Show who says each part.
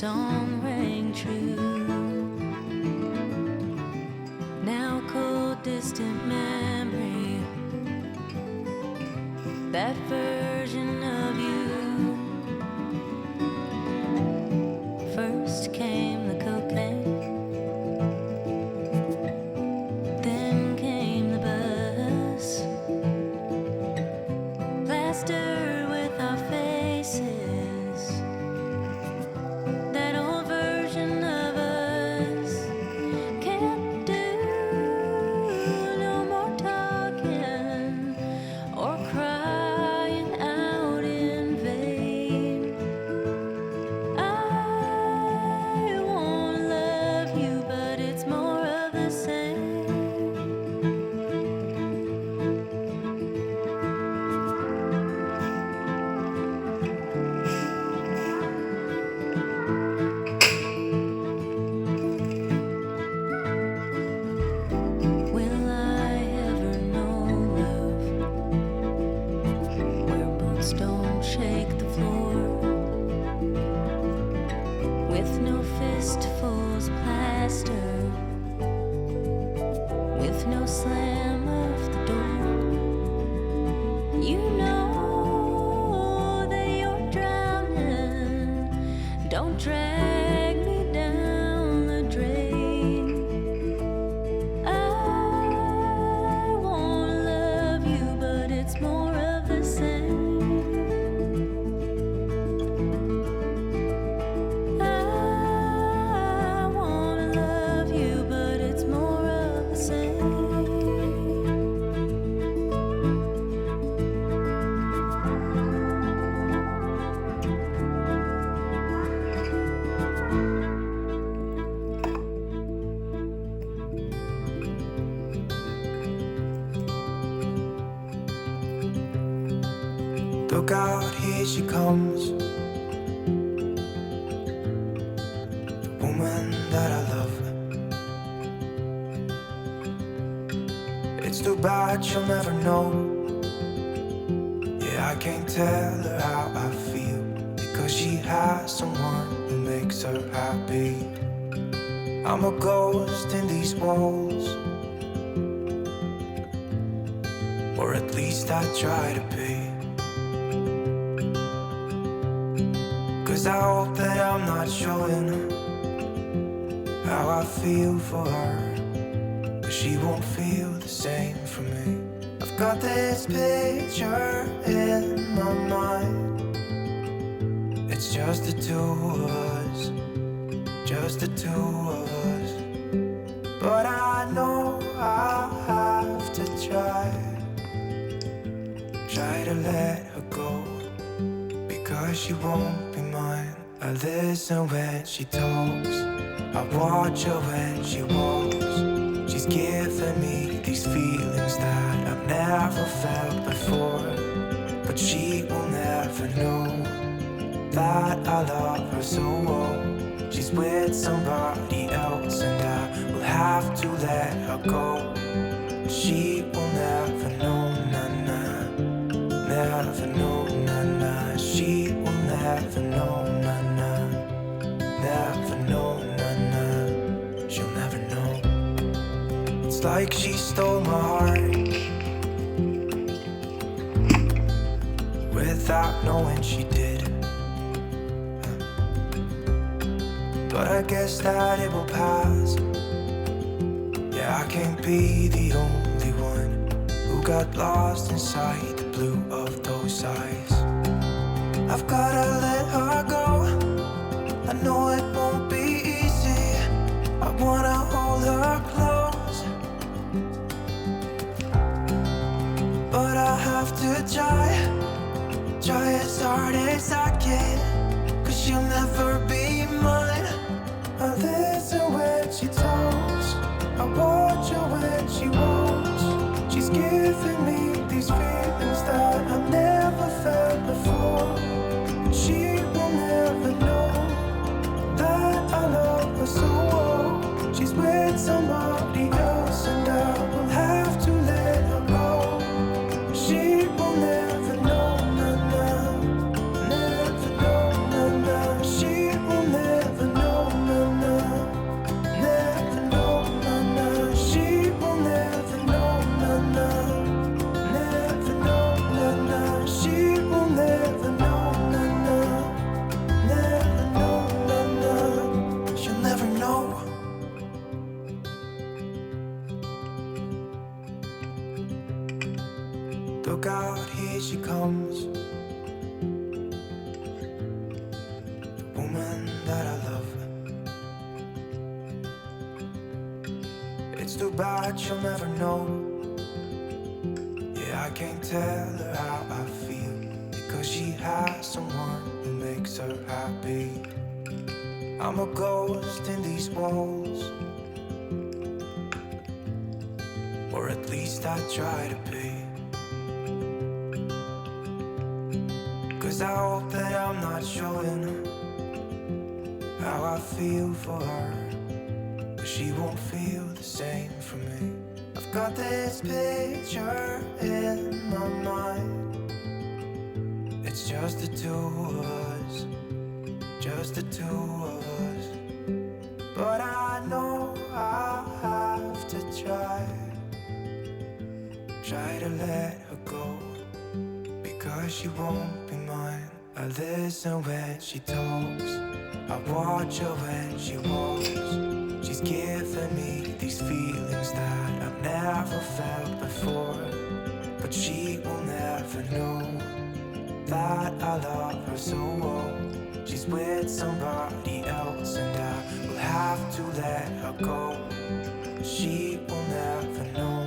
Speaker 1: Song rang true. Now cold distant memory, that version of you. First came the cocaine, then came the bus, plastered with our faces.
Speaker 2: Look out, here she comes. woman that I love. It's too bad she'll never know. Yeah, I can't tell her how I feel, because she has someone who makes her happy. I'm a ghost in these walls, or at least I try to be. 'Cause I hope that I'm not showing how I feel for her, but she won't feel the same for me. I've got this picture in my mind. It's just the two of us, just the two of us. But I know I have to try to let her go, because she won't be mine. I listen when she talks, I watch her when she walks. She's giving me these feelings that I've never felt before, but she will never know that I love her so well. She's with somebody else and I will have to let her go. She will never know, nah-nah, never know, nah-nah. She will never know, nah-nah, never know, nah-nah. She'll never know. It's like she stole my heart without knowing she did. But I guess that it will pass. Yeah, I can't be the only one who got lost inside the blue of those eyes. I've gotta let her go. I know it won't be easy. I wanna hold her close, but I have to try as hard as I can, 'cause she'll never be mine. I listen when she talks, I watch her when she walks. She's giving me these feelings that I've never felt before. She will never know that I love her so well. She's with somebody else and I will have to let her go. She will never know, nah-nah, never know, nah-nah. She will never know, nah-nah, never know, nah-nah. She will never know, nah-nah, never know, nah-nah. She will never know, nah-nah, never know, nah-nah. She'll never know. Look out, here she comes, the woman that I love. It's too bad she'll never know. Yeah, I can't tell her how I feel, because she has someone who makes her happy. I'm a ghost in these walls, or at least I try to be. 'Cause I hope that I'm not showing how I feel for her, but she won't feel the same for me. I've got this picture in my mind. It's just the two of us, just the two of us. But I know I have to try to let her go, because she won't be mine. I listen when she talks, I watch her when she walks. She's giving me these feelings that I've never felt before, but she will never know that I love her so well. She's with somebody else and I will have to let her go. She will never know